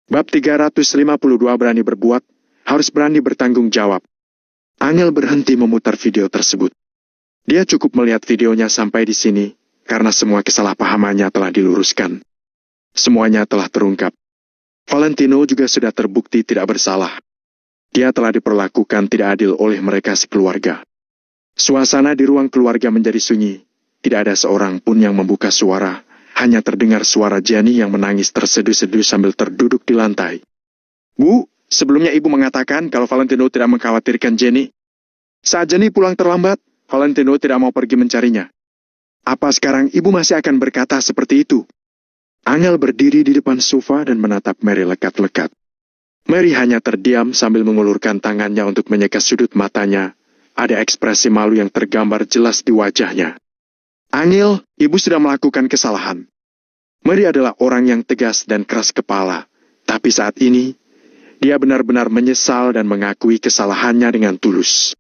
Bab 352 berani berbuat, harus berani bertanggung jawab. Angel berhenti memutar video tersebut. Dia cukup melihat videonya sampai di sini, karena semua kesalahpahamannya telah diluruskan. Semuanya telah terungkap. Valentino juga sudah terbukti tidak bersalah. Dia telah diperlakukan tidak adil oleh mereka sekeluarga. Suasana di ruang keluarga menjadi sunyi. Tidak ada seorang pun yang membuka suara. Hanya terdengar suara Jenny yang menangis terseduh-seduh sambil terduduk di lantai. "Bu, sebelumnya ibu mengatakan kalau Valentino tidak mengkhawatirkan Jenny. Saat Jenny pulang terlambat, Valentino tidak mau pergi mencarinya. Apa sekarang ibu masih akan berkata seperti itu?" Angel berdiri di depan sofa dan menatap Mary lekat-lekat. Mary hanya terdiam sambil mengulurkan tangannya untuk menyeka sudut matanya. Ada ekspresi malu yang tergambar jelas di wajahnya. "Angel, ibu sudah melakukan kesalahan." Mary adalah orang yang tegas dan keras kepala. Tapi saat ini, dia benar-benar menyesal dan mengakui kesalahannya dengan tulus.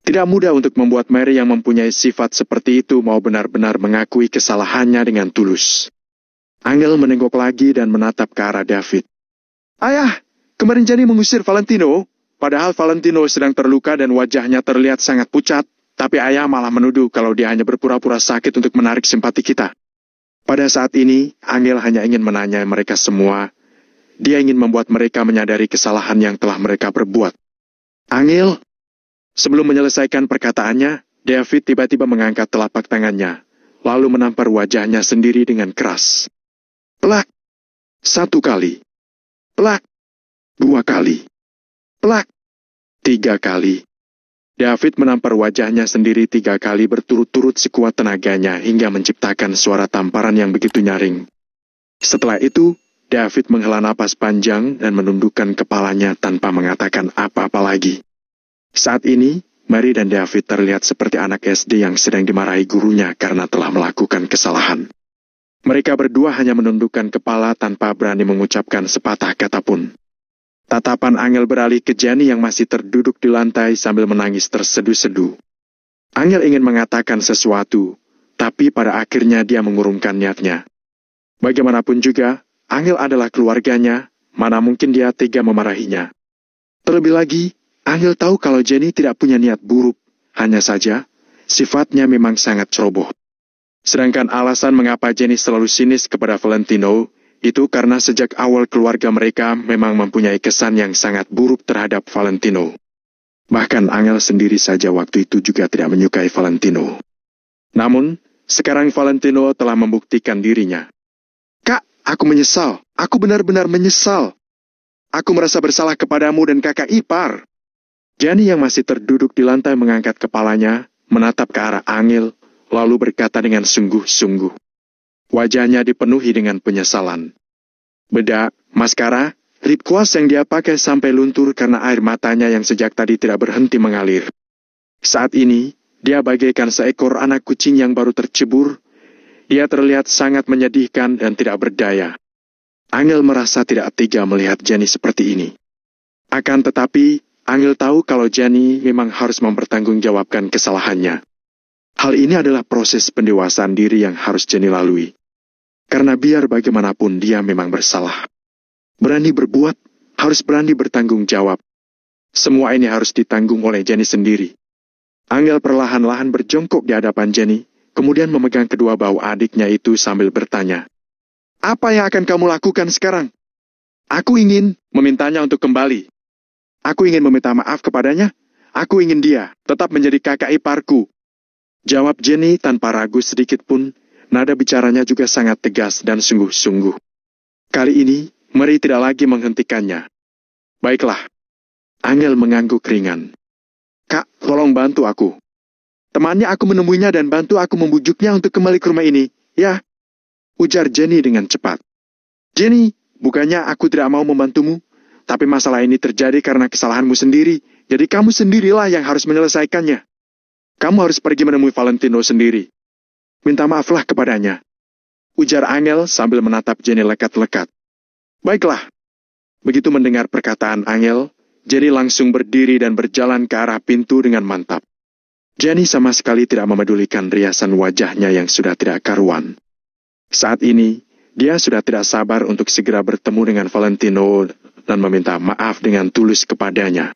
Tidak mudah untuk membuat Mary yang mempunyai sifat seperti itu mau benar-benar mengakui kesalahannya dengan tulus. Angel menengok lagi dan menatap ke arah David. "Ayah, kemarin Jenny mengusir Valentino, padahal Valentino sedang terluka dan wajahnya terlihat sangat pucat. Tapi ayah malah menuduh kalau dia hanya berpura-pura sakit untuk menarik simpati kita." Pada saat ini, Angel hanya ingin menanya mereka semua. Dia ingin membuat mereka menyadari kesalahan yang telah mereka perbuat. "Angel." Sebelum menyelesaikan perkataannya, David tiba-tiba mengangkat telapak tangannya, lalu menampar wajahnya sendiri dengan keras. Plak! 1 kali. Plak! 2 kali. Plak! 3 kali. David menampar wajahnya sendiri 3 kali berturut-turut sekuat tenaganya hingga menciptakan suara tamparan yang begitu nyaring. Setelah itu, David menghela napas panjang dan menundukkan kepalanya tanpa mengatakan apa-apa lagi. Saat ini, Mary dan David terlihat seperti anak SD yang sedang dimarahi gurunya karena telah melakukan kesalahan. Mereka berdua hanya menundukkan kepala tanpa berani mengucapkan sepatah kata pun. Tatapan Angel beralih ke Jenny yang masih terduduk di lantai sambil menangis terseduh-seduh. Angel ingin mengatakan sesuatu, tapi pada akhirnya dia mengurungkan niatnya. Bagaimanapun juga, Angel adalah keluarganya, mana mungkin dia tega memarahinya. Terlebih lagi, Angel tahu kalau Jenny tidak punya niat buruk, hanya saja, sifatnya memang sangat ceroboh. Sedangkan alasan mengapa Jenny selalu sinis kepada Valentino, itu karena sejak awal keluarga mereka memang mempunyai kesan yang sangat buruk terhadap Valentino. Bahkan Angel sendiri saja waktu itu juga tidak menyukai Valentino. Namun, sekarang Valentino telah membuktikan dirinya. "Kak, aku menyesal. Aku benar-benar menyesal. Aku merasa bersalah kepadamu dan kakak ipar." Jenny yang masih terduduk di lantai mengangkat kepalanya, menatap ke arah Angel, lalu berkata dengan sungguh-sungguh. Wajahnya dipenuhi dengan penyesalan. Bedak, maskara, lip gloss yang dia pakai sampai luntur karena air matanya yang sejak tadi tidak berhenti mengalir. Saat ini, dia bagaikan seekor anak kucing yang baru tercebur. Ia terlihat sangat menyedihkan dan tidak berdaya. Angel merasa tidak tega melihat Jenny seperti ini. Akan tetapi, Angel tahu kalau Jenny memang harus mempertanggungjawabkan kesalahannya. Hal ini adalah proses pendewasaan diri yang harus Jenny lalui. Karena biar bagaimanapun dia memang bersalah. Berani berbuat, harus berani bertanggung jawab. Semua ini harus ditanggung oleh Jenny sendiri. Angel perlahan-lahan berjongkok di hadapan Jenny, kemudian memegang kedua bahu adiknya itu sambil bertanya. "Apa yang akan kamu lakukan sekarang?" "Aku ingin memintanya untuk kembali. Aku ingin meminta maaf kepadanya. Aku ingin dia tetap menjadi kakak iparku," jawab Jenny tanpa ragu sedikit pun. Nada bicaranya juga sangat tegas dan sungguh-sungguh. Kali ini, Mary tidak lagi menghentikannya. "Baiklah." Angel mengangguk ringan. "Kak, tolong bantu aku. Temannya aku menemuinya dan bantu aku membujuknya untuk kembali ke rumah ini, ya?" ujar Jenny dengan cepat. "Jenny, bukannya aku tidak mau membantumu, tapi masalah ini terjadi karena kesalahanmu sendiri, jadi kamu sendirilah yang harus menyelesaikannya. Kamu harus pergi menemui Valentino sendiri. Minta maaflah kepadanya," ujar Angel sambil menatap Jenny lekat-lekat. "Baiklah." Begitu mendengar perkataan Angel, Jenny langsung berdiri dan berjalan ke arah pintu dengan mantap. Jenny sama sekali tidak memedulikan riasan wajahnya yang sudah tidak karuan. Saat ini, Dia sudah tidak sabar untuk segera bertemu dengan Valentino dan meminta maaf dengan tulus kepadanya.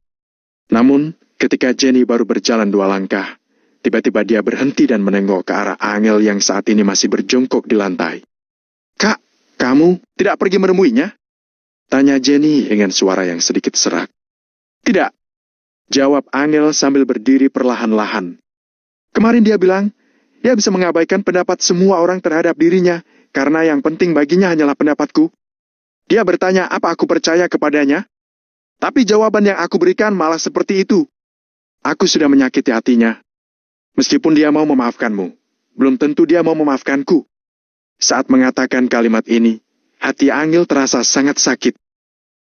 Namun, ketika Jenny baru berjalan 2 langkah, tiba-tiba dia berhenti dan menengok ke arah Angel yang saat ini masih berjongkok di lantai. "Kak, kamu tidak pergi menemuinya?" tanya Jenny dengan suara yang sedikit serak. "Tidak," jawab Angel sambil berdiri perlahan-lahan. "Kemarin dia bilang, dia bisa mengabaikan pendapat semua orang terhadap dirinya, karena yang penting baginya hanyalah pendapatku. Dia bertanya apa aku percaya kepadanya. Tapi jawaban yang aku berikan malah seperti itu. Aku sudah menyakiti hatinya. Meskipun dia mau memaafkanmu, belum tentu dia mau memaafkanku." Saat mengatakan kalimat ini, hati Angel terasa sangat sakit.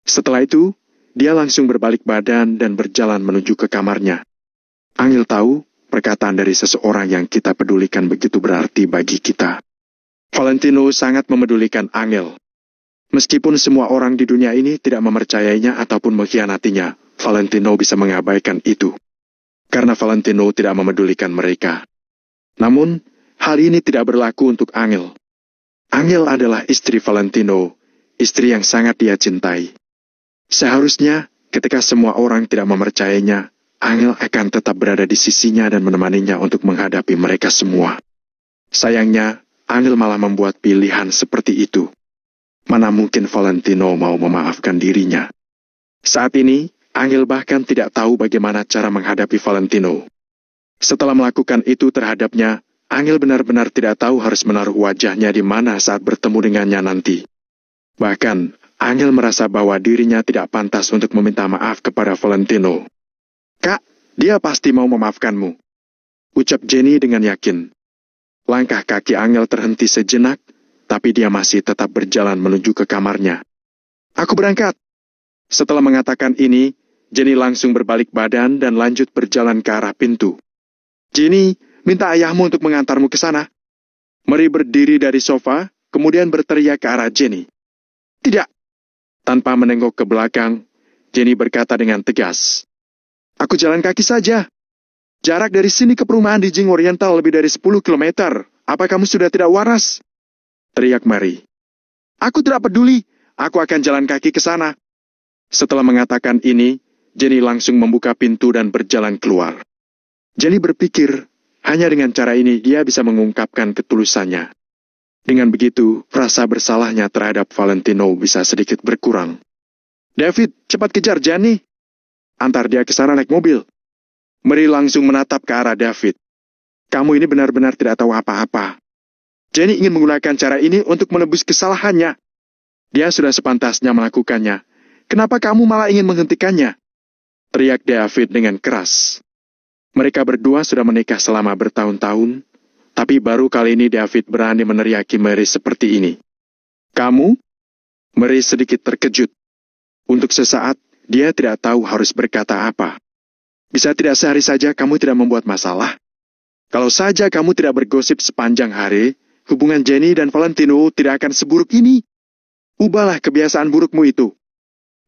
Setelah itu, dia langsung berbalik badan dan berjalan menuju ke kamarnya. Angel tahu, perkataan dari seseorang yang kita pedulikan begitu berarti bagi kita. Valentino sangat memedulikan Angel. Meskipun semua orang di dunia ini tidak mempercayainya ataupun mengkhianatinya, Valentino bisa mengabaikan itu. Karena Valentino tidak memedulikan mereka. Namun, hal ini tidak berlaku untuk Angel. Angel adalah istri Valentino, istri yang sangat dia cintai. Seharusnya, ketika semua orang tidak mempercayainya, Angel akan tetap berada di sisinya dan menemaninya untuk menghadapi mereka semua. Sayangnya, Angel malah membuat pilihan seperti itu. Mana mungkin Valentino mau memaafkan dirinya. Saat ini, Angel bahkan tidak tahu bagaimana cara menghadapi Valentino. Setelah melakukan itu terhadapnya, Angel benar-benar tidak tahu harus menaruh wajahnya di mana saat bertemu dengannya nanti. Bahkan, Angel merasa bahwa dirinya tidak pantas untuk meminta maaf kepada Valentino. "Kak, dia pasti mau memaafkanmu," ucap Jenny dengan yakin. Langkah kaki Angel terhenti sejenak, tapi dia masih tetap berjalan menuju ke kamarnya. "Aku berangkat." Setelah mengatakan ini, Jenny langsung berbalik badan dan lanjut berjalan ke arah pintu. "Jenny, minta ayahmu untuk mengantarmu ke sana." Mary berdiri dari sofa, kemudian berteriak ke arah Jenny. "Tidak." Tanpa menengok ke belakang, Jenny berkata dengan tegas, "Aku jalan kaki saja. Jarak dari sini ke perumahan di Jing Oriental lebih dari 10 kilometer. Apa kamu sudah tidak waras?" teriak Mary. "Aku tidak peduli, aku akan jalan kaki ke sana." Setelah mengatakan ini, Jenny langsung membuka pintu dan berjalan keluar. Jenny berpikir, hanya dengan cara ini dia bisa mengungkapkan ketulusannya. Dengan begitu, rasa bersalahnya terhadap Valentino bisa sedikit berkurang. "David, cepat kejar Jenny. Antar dia ke sana naik mobil." Mary langsung menatap ke arah David. "Kamu ini benar-benar tidak tahu apa-apa. Jenny ingin menggunakan cara ini untuk menebus kesalahannya. Dia sudah sepantasnya melakukannya. Kenapa kamu malah ingin menghentikannya?" teriak David dengan keras. Mereka berdua sudah menikah selama bertahun-tahun, tapi baru kali ini David berani meneriaki Mary seperti ini. "Kamu?" Mary sedikit terkejut. Untuk sesaat, dia tidak tahu harus berkata apa. "Bisa tidak sehari saja kamu tidak membuat masalah? Kalau saja kamu tidak bergosip sepanjang hari, hubungan Jenny dan Valentino tidak akan seburuk ini. Ubahlah kebiasaan burukmu itu.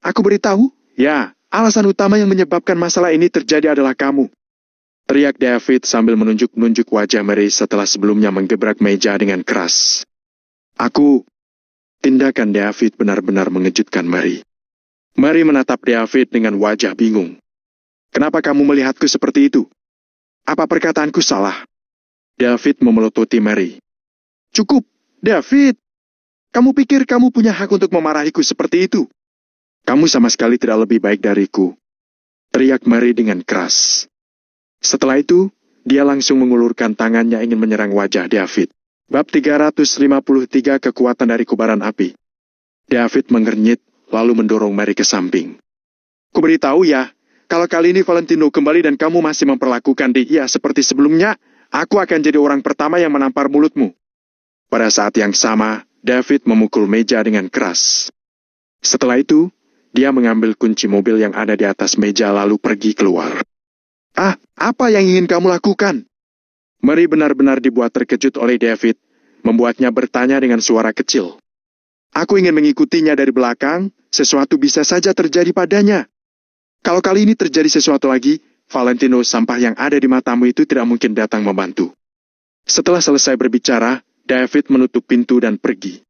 Aku beritahu, ya, alasan utama yang menyebabkan masalah ini terjadi adalah kamu," teriak David sambil menunjuk-nunjuk wajah Mary setelah sebelumnya menggebrak meja dengan keras. Tindakan David benar-benar mengejutkan Mary. Mary menatap David dengan wajah bingung. "Kenapa kamu melihatku seperti itu? Apa perkataanku salah?" David memelototi Mary. "Cukup, David. Kamu pikir kamu punya hak untuk memarahiku seperti itu? Kamu sama sekali tidak lebih baik dariku," teriak Mary dengan keras. Setelah itu, dia langsung mengulurkan tangannya ingin menyerang wajah David. Bab 353 Kekuatan dari Kobaran Api. David mengernyit, lalu mendorong Mary ke samping. "Kuberitahu ya, kalau kali ini Valentino kembali dan kamu masih memperlakukan dia seperti sebelumnya, aku akan jadi orang pertama yang menampar mulutmu." Pada saat yang sama, David memukul meja dengan keras. Setelah itu, dia mengambil kunci mobil yang ada di atas meja lalu pergi keluar. "Ah, apa yang ingin kamu lakukan?" Mary benar-benar dibuat terkejut oleh David, membuatnya bertanya dengan suara kecil. "Aku ingin mengikutinya dari belakang, sesuatu bisa saja terjadi padanya. Kalau kali ini terjadi sesuatu lagi, Valentino sampah yang ada di matamu itu tidak mungkin datang membantu." Setelah selesai berbicara, David menutup pintu dan pergi.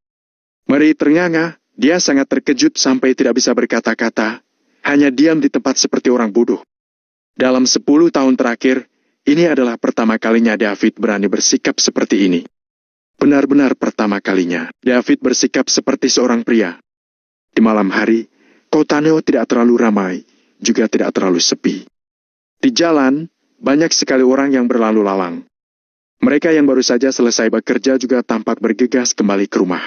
Mary ternganga, dia sangat terkejut sampai tidak bisa berkata-kata, hanya diam di tempat seperti orang bodoh. Dalam 10 tahun terakhir, ini adalah pertama kalinya David berani bersikap seperti ini. Benar-benar pertama kalinya, David bersikap seperti seorang pria. Di malam hari, kota Neo tidak terlalu ramai, juga tidak terlalu sepi. Di jalan, banyak sekali orang yang berlalu lalang. Mereka yang baru saja selesai bekerja juga tampak bergegas kembali ke rumah.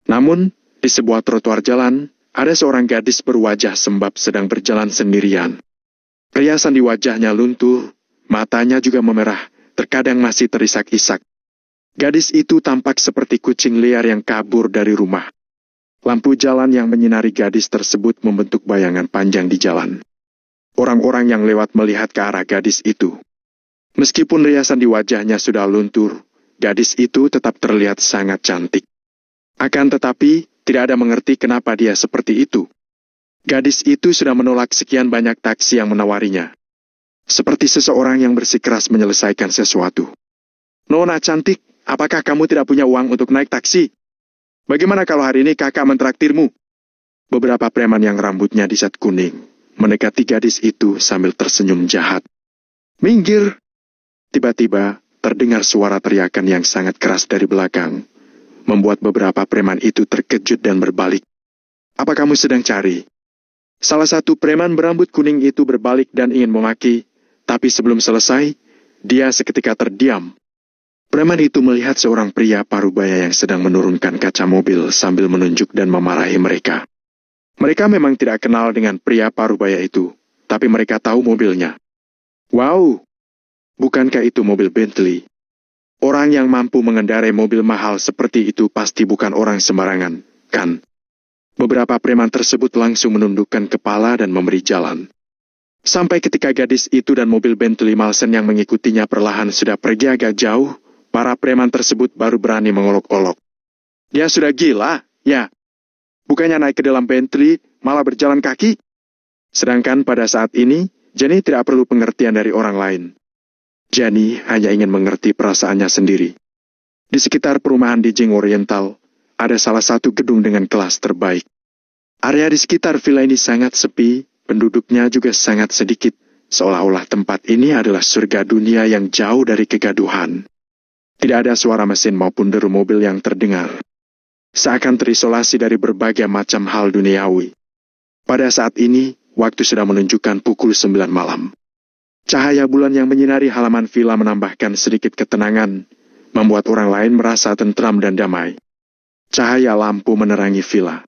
Namun, di sebuah trotoar jalan, ada seorang gadis berwajah sembab sedang berjalan sendirian. Perhiasan di wajahnya luntur, matanya juga memerah, terkadang masih terisak-isak. Gadis itu tampak seperti kucing liar yang kabur dari rumah. Lampu jalan yang menyinari gadis tersebut membentuk bayangan panjang di jalan. Orang-orang yang lewat melihat ke arah gadis itu. Meskipun riasan di wajahnya sudah luntur, gadis itu tetap terlihat sangat cantik. Akan tetapi, tidak ada mengerti kenapa dia seperti itu. Gadis itu sudah menolak sekian banyak taksi yang menawarinya. Seperti seseorang yang bersikeras menyelesaikan sesuatu. Nona cantik, apakah kamu tidak punya uang untuk naik taksi? Bagaimana kalau hari ini kakak mentraktirmu? Beberapa preman yang rambutnya dicat kuning mendekati gadis itu sambil tersenyum jahat. Minggir! Tiba-tiba, terdengar suara teriakan yang sangat keras dari belakang. Membuat beberapa preman itu terkejut dan berbalik. Apa kamu sedang cari? Salah satu preman berambut kuning itu berbalik dan ingin memaki, tapi sebelum selesai, dia seketika terdiam. Preman itu melihat seorang pria parubaya yang sedang menurunkan kaca mobil sambil menunjuk dan memarahi mereka. Mereka memang tidak kenal dengan pria parubaya itu, tapi mereka tahu mobilnya. Wow! Bukankah itu mobil Bentley? Orang yang mampu mengendarai mobil mahal seperti itu pasti bukan orang sembarangan, kan? Beberapa preman tersebut langsung menundukkan kepala dan memberi jalan. Sampai ketika gadis itu dan mobil Bentley Malsen yang mengikutinya perlahan sudah pergi agak jauh, para preman tersebut baru berani mengolok-olok. Dia sudah gila, ya? Bukannya naik ke dalam Bentley, malah berjalan kaki? Sedangkan pada saat ini, Jenny tidak perlu pengertian dari orang lain. Jenny hanya ingin mengerti perasaannya sendiri. Di sekitar perumahan di Jing Oriental, ada salah satu gedung dengan kelas terbaik. Area di sekitar villa ini sangat sepi, penduduknya juga sangat sedikit, seolah-olah tempat ini adalah surga dunia yang jauh dari kegaduhan. Tidak ada suara mesin maupun deru mobil yang terdengar. Seakan terisolasi dari berbagai macam hal duniawi. Pada saat ini, waktu sudah menunjukkan pukul 9 malam. Cahaya bulan yang menyinari halaman villa menambahkan sedikit ketenangan, membuat orang lain merasa tentram dan damai. Cahaya lampu menerangi villa.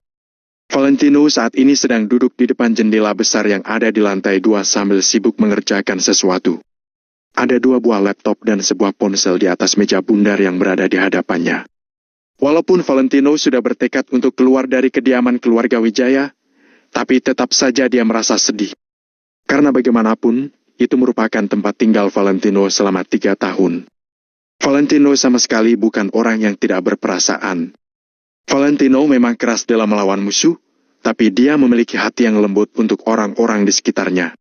Valentino saat ini sedang duduk di depan jendela besar yang ada di lantai 2 sambil sibuk mengerjakan sesuatu. Ada 2 buah laptop dan sebuah ponsel di atas meja bundar yang berada di hadapannya. Walaupun Valentino sudah bertekad untuk keluar dari kediaman keluarga Wijaya, tapi tetap saja dia merasa sedih. Karena bagaimanapun, itu merupakan tempat tinggal Valentino selama 3 tahun. Valentino sama sekali bukan orang yang tidak berperasaan. Valentino memang keras dalam melawan musuh, tapi dia memiliki hati yang lembut untuk orang-orang di sekitarnya.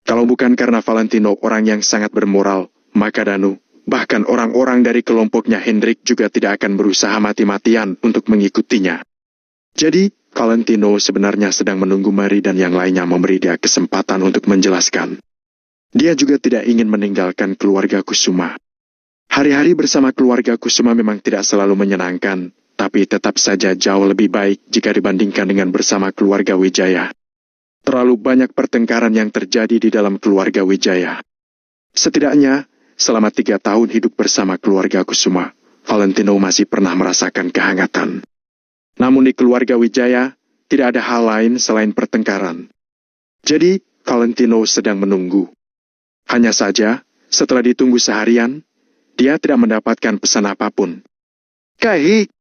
Kalau bukan karena Valentino orang yang sangat bermoral, maka Danu, bahkan orang-orang dari kelompoknya Hendrik juga tidak akan berusaha mati-matian untuk mengikutinya. Jadi, Valentino sebenarnya sedang menunggu Mary dan yang lainnya memberi dia kesempatan untuk menjelaskan. Dia juga tidak ingin meninggalkan keluarga Kusuma. Hari-hari bersama keluarga Kusuma memang tidak selalu menyenangkan, tapi tetap saja jauh lebih baik jika dibandingkan dengan bersama keluarga Wijaya. Terlalu banyak pertengkaran yang terjadi di dalam keluarga Wijaya. Setidaknya, selama 3 tahun hidup bersama keluarga Kusuma, Valentino masih pernah merasakan kehangatan. Namun di keluarga Wijaya, tidak ada hal lain selain pertengkaran. Jadi, Valentino sedang menunggu. Hanya saja, setelah ditunggu seharian, dia tidak mendapatkan pesan apapun. Kai!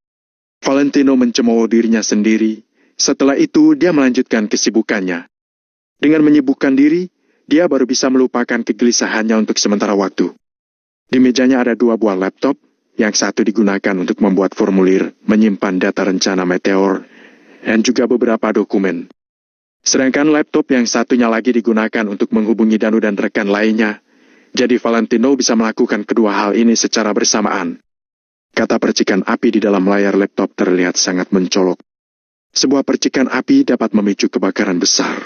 Valentino mencemooh dirinya sendiri. Setelah itu, dia melanjutkan kesibukannya. Dengan menyibukkan diri, dia baru bisa melupakan kegelisahannya untuk sementara waktu. Di mejanya ada 2 buah laptop, yang satu digunakan untuk membuat formulir, menyimpan data rencana meteor, dan juga beberapa dokumen. Sedangkan laptop yang satunya lagi digunakan untuk menghubungi Danu dan rekan lainnya, jadi Valentino bisa melakukan kedua hal ini secara bersamaan. Kata percikan api di dalam layar laptop terlihat sangat mencolok. Sebuah percikan api dapat memicu kebakaran besar.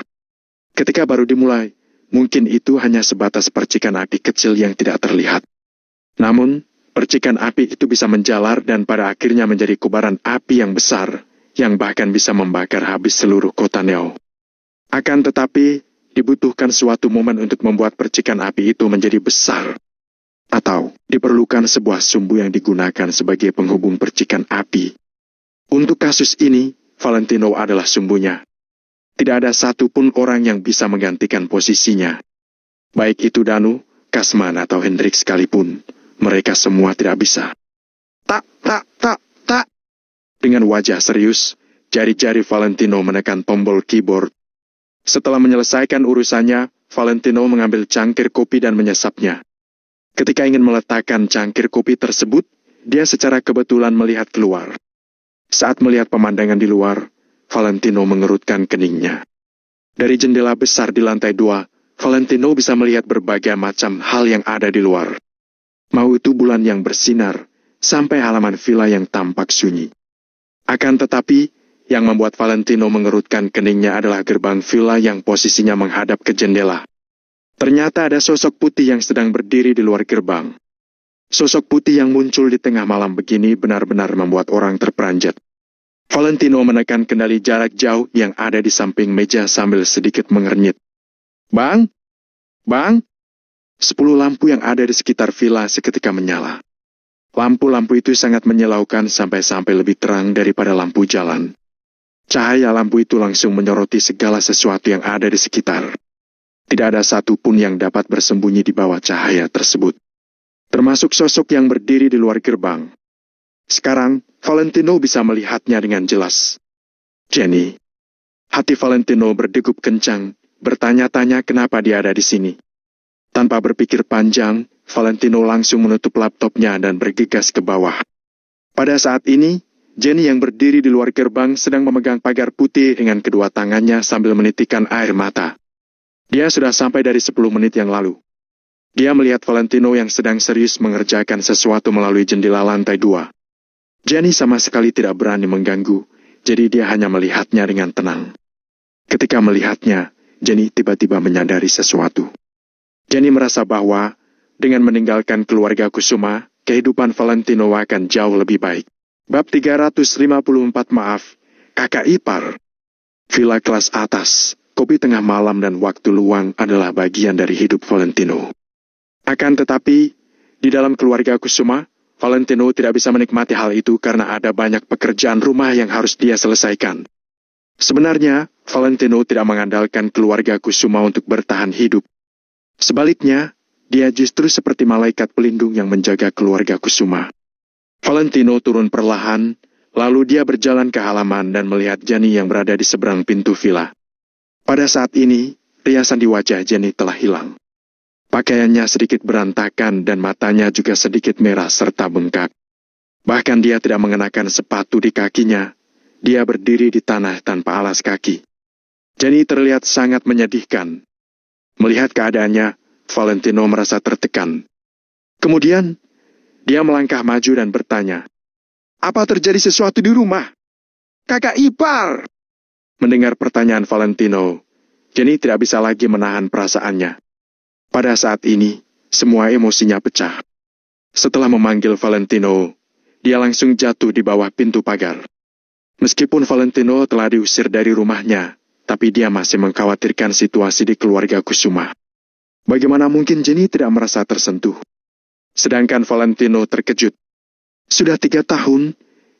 Ketika baru dimulai, mungkin itu hanya sebatas percikan api kecil yang tidak terlihat. Namun, percikan api itu bisa menjalar dan pada akhirnya menjadi kobaran api yang besar, yang bahkan bisa membakar habis seluruh kota Neo. Akan tetapi, dibutuhkan suatu momen untuk membuat percikan api itu menjadi besar. Atau, diperlukan sebuah sumbu yang digunakan sebagai penghubung percikan api. Untuk kasus ini, Valentino adalah sumbunya. Tidak ada satupun orang yang bisa menggantikan posisinya. Baik itu Danu, Kasman atau Hendrik sekalipun, mereka semua tidak bisa. Tak. Dengan wajah serius, jari-jari Valentino menekan tombol keyboard. Setelah menyelesaikan urusannya, Valentino mengambil cangkir kopi dan menyesapnya. Ketika ingin meletakkan cangkir kopi tersebut, dia secara kebetulan melihat keluar. Saat melihat pemandangan di luar, Valentino mengerutkan keningnya. Dari jendela besar di lantai 2, Valentino bisa melihat berbagai macam hal yang ada di luar. Mau itu bulan yang bersinar, sampai halaman villa yang tampak sunyi. Akan tetapi, yang membuat Valentino mengerutkan keningnya adalah gerbang villa yang posisinya menghadap ke jendela. Ternyata ada sosok putih yang sedang berdiri di luar gerbang. Sosok putih yang muncul di tengah malam begini benar-benar membuat orang terperanjat. Valentino menekan kendali jarak jauh yang ada di samping meja sambil sedikit mengernyit. Bang! 10 lampu yang ada di sekitar villa seketika menyala. Lampu-lampu itu sangat menyilaukan sampai lebih terang daripada lampu jalan. Cahaya lampu itu langsung menyoroti segala sesuatu yang ada di sekitar. Tidak ada satupun yang dapat bersembunyi di bawah cahaya tersebut. Termasuk sosok yang berdiri di luar gerbang. Sekarang, Valentino bisa melihatnya dengan jelas. Jenny. Hati Valentino berdegup kencang, bertanya-tanya kenapa dia ada di sini. Tanpa berpikir panjang, Valentino langsung menutup laptopnya dan bergegas ke bawah. Pada saat ini, Jenny yang berdiri di luar gerbang sedang memegang pagar putih dengan kedua tangannya sambil menitikkan air mata. Dia sudah sampai dari 10 menit yang lalu. Dia melihat Valentino yang sedang serius mengerjakan sesuatu melalui jendela lantai 2. Jenny sama sekali tidak berani mengganggu, jadi dia hanya melihatnya dengan tenang. Ketika melihatnya, Jenny tiba-tiba menyadari sesuatu. Jenny merasa bahwa, dengan meninggalkan keluarga Kusuma, kehidupan Valentino akan jauh lebih baik. Bab 354 maaf, kakak ipar. Villa kelas atas, kopi tengah malam dan waktu luang adalah bagian dari hidup Valentino. Akan tetapi, di dalam keluarga Kusuma, Valentino tidak bisa menikmati hal itu karena ada banyak pekerjaan rumah yang harus dia selesaikan. Sebenarnya, Valentino tidak mengandalkan keluarga Kusuma untuk bertahan hidup. Sebaliknya, dia justru seperti malaikat pelindung yang menjaga keluarga Kusuma. Valentino turun perlahan, lalu dia berjalan ke halaman dan melihat Jenny yang berada di seberang pintu villa. Pada saat ini, riasan di wajah Jenny telah hilang. Pakaiannya sedikit berantakan dan matanya juga sedikit merah serta bengkak. Bahkan dia tidak mengenakan sepatu di kakinya. Dia berdiri di tanah tanpa alas kaki. Jenny terlihat sangat menyedihkan. Melihat keadaannya, Valentino merasa tertekan. Kemudian, dia melangkah maju dan bertanya, "Apa terjadi sesuatu di rumah? Kakak ipar!" Mendengar pertanyaan Valentino, Jenny tidak bisa lagi menahan perasaannya. Pada saat ini, semua emosinya pecah. Setelah memanggil Valentino, dia langsung jatuh di bawah pintu pagar. Meskipun Valentino telah diusir dari rumahnya, tapi dia masih mengkhawatirkan situasi di keluarga Kusuma. Bagaimana mungkin Jenny tidak merasa tersentuh? Sedangkan Valentino terkejut. Sudah 3 tahun,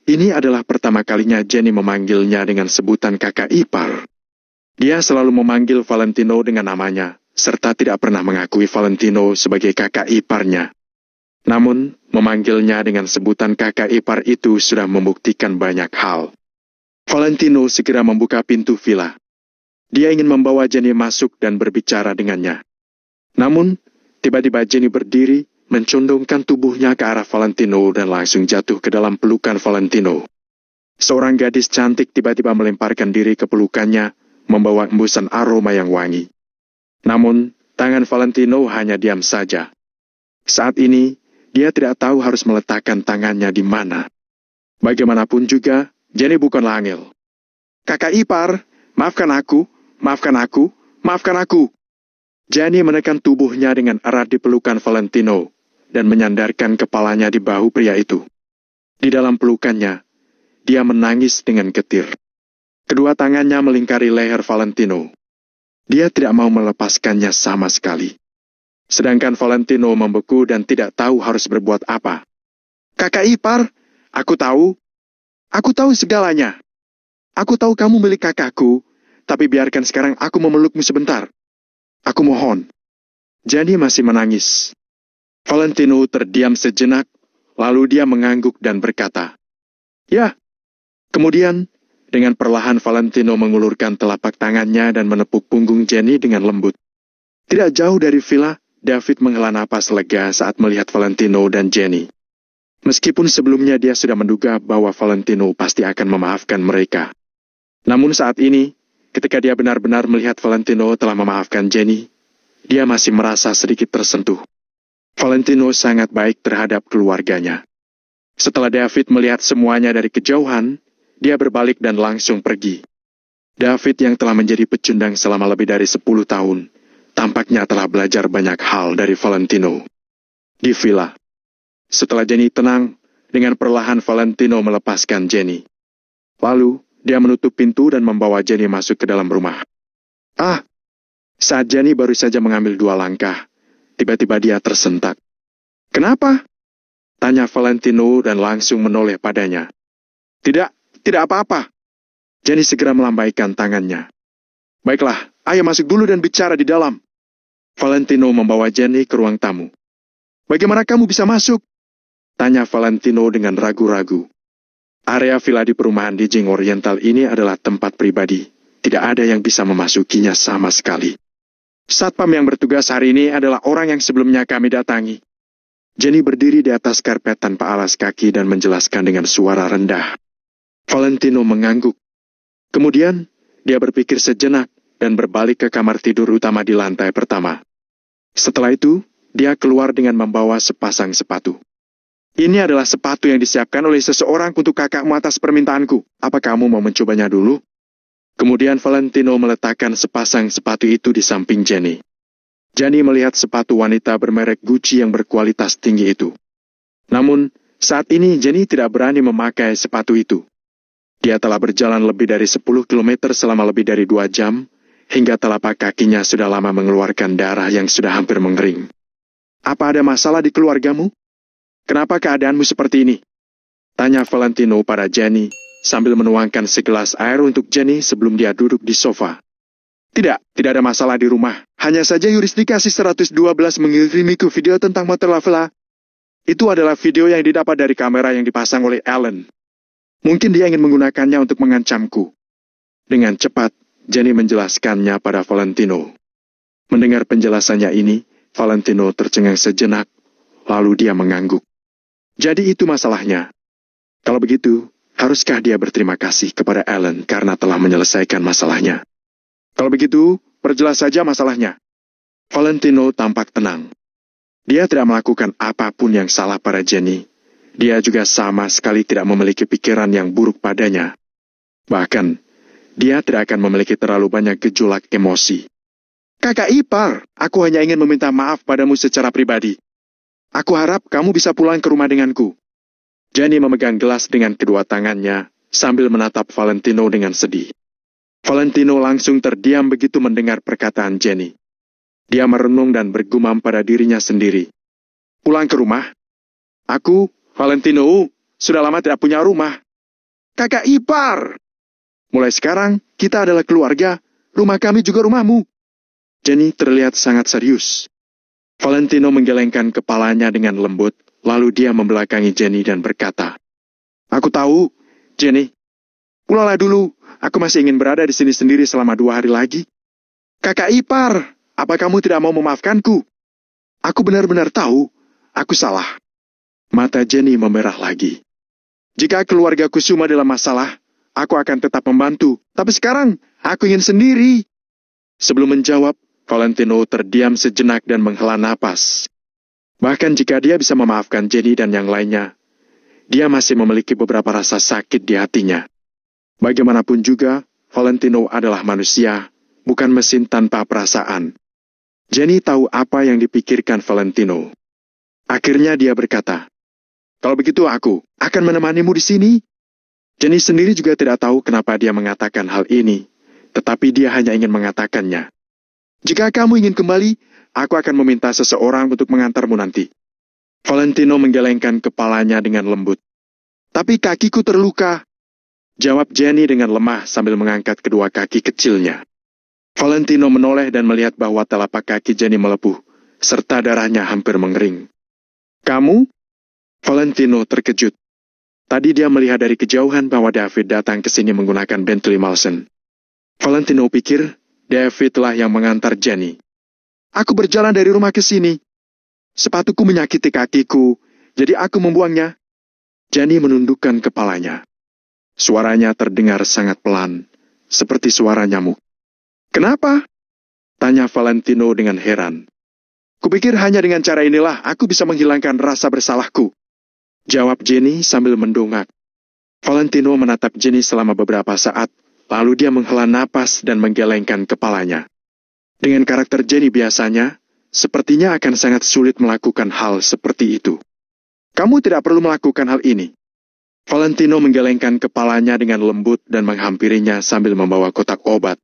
ini adalah pertama kalinya Jenny memanggilnya dengan sebutan kakak ipar. Dia selalu memanggil Valentino dengan namanya, serta tidak pernah mengakui Valentino sebagai kakak iparnya. Namun, memanggilnya dengan sebutan kakak ipar itu sudah membuktikan banyak hal. Valentino segera membuka pintu villa. Dia ingin membawa Jenny masuk dan berbicara dengannya. Namun, tiba-tiba Jenny berdiri, mencondongkan tubuhnya ke arah Valentino dan langsung jatuh ke dalam pelukan Valentino. Seorang gadis cantik tiba-tiba melemparkan diri ke pelukannya, membawa embusan aroma yang wangi. Namun, tangan Valentino hanya diam saja. Saat ini, Dia tidak tahu harus meletakkan tangannya di mana. Bagaimanapun juga, Jenny bukanlah Angel. Kakak ipar, maafkan aku, maafkan aku, maafkan aku. Jenny menekan tubuhnya dengan erat di pelukan Valentino dan menyandarkan kepalanya di bahu pria itu. Di dalam pelukannya, dia menangis dengan getir. Kedua tangannya melingkari leher Valentino. Dia tidak mau melepaskannya sama sekali. Sedangkan Valentino membeku dan tidak tahu harus berbuat apa. Kakak ipar, aku tahu segalanya. Aku tahu kamu milik kakakku, tapi biarkan sekarang aku memelukmu sebentar. Aku mohon. Jenny masih menangis. Valentino terdiam sejenak, lalu dia mengangguk dan berkata, "Ya." Kemudian, dengan perlahan Valentino mengulurkan telapak tangannya dan menepuk punggung Jenny dengan lembut. Tidak jauh dari villa, David menghela napas lega saat melihat Valentino dan Jenny. Meskipun sebelumnya dia sudah menduga bahwa Valentino pasti akan memaafkan mereka. Namun saat ini, ketika dia benar-benar melihat Valentino telah memaafkan Jenny, dia masih merasa sedikit tersentuh. Valentino sangat baik terhadap keluarganya. Setelah David melihat semuanya dari kejauhan, dia berbalik dan langsung pergi. David yang telah menjadi pecundang selama lebih dari 10 tahun, tampaknya telah belajar banyak hal dari Valentino. Di villa, setelah Jenny tenang, dengan perlahan Valentino melepaskan Jenny. Lalu, dia menutup pintu dan membawa Jenny masuk ke dalam rumah. Saat Jenny baru saja mengambil 2 langkah, tiba-tiba dia tersentak. "Kenapa?" tanya Valentino dan langsung menoleh padanya. Tidak apa-apa." Jenny segera melambaikan tangannya. "Baiklah, ayo masuk dulu dan bicara di dalam." Valentino membawa Jenny ke ruang tamu. "Bagaimana kamu bisa masuk?" tanya Valentino dengan ragu-ragu. Area villa di perumahan di Jing Oriental ini adalah tempat pribadi. Tidak ada yang bisa memasukinya sama sekali. Satpam yang bertugas hari ini adalah orang yang sebelumnya kami datangi. Jenny berdiri di atas karpet tanpa alas kaki dan menjelaskan dengan suara rendah. Valentino mengangguk. Kemudian, dia berpikir sejenak dan berbalik ke kamar tidur utama di lantai pertama. Setelah itu, dia keluar dengan membawa sepasang sepatu. "Ini adalah sepatu yang disiapkan oleh seseorang untuk kakakmu atas permintaanku. Apa kamu mau mencobanya dulu?" Kemudian Valentino meletakkan sepasang sepatu itu di samping Jenny. Jenny melihat sepatu wanita bermerek Gucci yang berkualitas tinggi itu. Namun, saat ini Jenny tidak berani memakai sepatu itu. Dia telah berjalan lebih dari 10 km selama lebih dari 2 jam, hingga telapak kakinya sudah lama mengeluarkan darah yang sudah hampir mengering. "Apa ada masalah di keluargamu? Kenapa keadaanmu seperti ini?" tanya Valentino pada Jenny, sambil menuangkan segelas air untuk Jenny sebelum dia duduk di sofa. Tidak ada masalah di rumah. Hanya saja yurisdikasi 112 mengirimiku video tentang motor Lavela. Itu adalah video yang didapat dari kamera yang dipasang oleh Alan. Mungkin dia ingin menggunakannya untuk mengancamku. Dengan cepat, Jenny menjelaskannya pada Valentino. Mendengar penjelasannya ini, Valentino tercengang sejenak, lalu dia mengangguk. Jadi itu masalahnya. Kalau begitu, haruskah dia berterima kasih kepada Alan karena telah menyelesaikan masalahnya? Kalau begitu, perjelas saja masalahnya. Valentino tampak tenang. Dia tidak melakukan apapun yang salah pada Jenny. Dia juga sama sekali tidak memiliki pikiran yang buruk padanya. Bahkan, dia tidak akan memiliki terlalu banyak gejolak emosi. "Kakak ipar, aku hanya ingin meminta maaf padamu secara pribadi. Aku harap kamu bisa pulang ke rumah denganku." Jenny memegang gelas dengan kedua tangannya, sambil menatap Valentino dengan sedih. Valentino langsung terdiam begitu mendengar perkataan Jenny. Dia merenung dan bergumam pada dirinya sendiri. "Pulang ke rumah? Aku, Valentino, sudah lama tidak punya rumah." "Kakak ipar! Mulai sekarang, kita adalah keluarga. Rumah kami juga rumahmu." Jenny terlihat sangat serius. Valentino menggelengkan kepalanya dengan lembut, lalu dia membelakangi Jenny dan berkata, "Aku tahu, Jenny. Pulanglah dulu, aku masih ingin berada di sini sendiri selama 2 hari lagi." "Kakak ipar, apa kamu tidak mau memaafkanku? Aku benar-benar tahu, aku salah." Mata Jenny memerah lagi. "Jika keluarga Kusuma dalam masalah, aku akan tetap membantu. Tapi sekarang, aku ingin sendiri." Sebelum menjawab, Valentino terdiam sejenak dan menghela napas. Bahkan jika dia bisa memaafkan Jenny dan yang lainnya, dia masih memiliki beberapa rasa sakit di hatinya. Bagaimanapun juga, Valentino adalah manusia, bukan mesin tanpa perasaan. Jenny tahu apa yang dipikirkan Valentino. Akhirnya dia berkata, "Kalau begitu aku akan menemanimu di sini." Jenny sendiri juga tidak tahu kenapa dia mengatakan hal ini, tetapi dia hanya ingin mengatakannya. "Jika kamu ingin kembali, aku akan meminta seseorang untuk mengantarmu nanti." Valentino menggelengkan kepalanya dengan lembut. "Tapi kakiku terluka," jawab Jenny dengan lemah sambil mengangkat kedua kaki kecilnya. Valentino menoleh dan melihat bahwa telapak kaki Jenny melepuh, serta darahnya hampir mengering. "Kamu?" Valentino terkejut. Tadi dia melihat dari kejauhan bahwa David datang ke sini menggunakan Bentley Mulsanne. Valentino pikir Davidlah yang mengantar Jenny. "Aku berjalan dari rumah ke sini. Sepatuku menyakiti kakiku, jadi aku membuangnya." Jenny menundukkan kepalanya. Suaranya terdengar sangat pelan, seperti suara nyamuk. "Kenapa?" tanya Valentino dengan heran. "Kupikir hanya dengan cara inilah aku bisa menghilangkan rasa bersalahku," jawab Jenny sambil mendongak. Valentino menatap Jenny selama beberapa saat, lalu dia menghela napas dan menggelengkan kepalanya. Dengan karakter Jenny biasanya, sepertinya akan sangat sulit melakukan hal seperti itu. "Kamu tidak perlu melakukan hal ini." Valentino menggelengkan kepalanya dengan lembut dan menghampirinya sambil membawa kotak obat.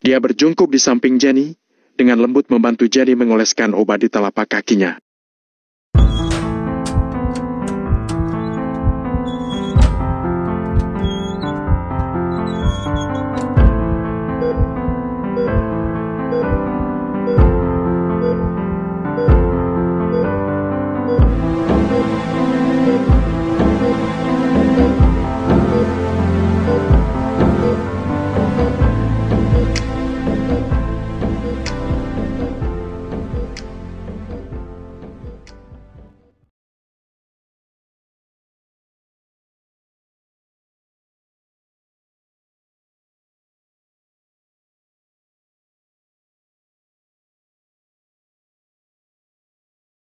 Dia berjungkuk di samping Jenny, dengan lembut membantu Jenny mengoleskan obat di telapak kakinya.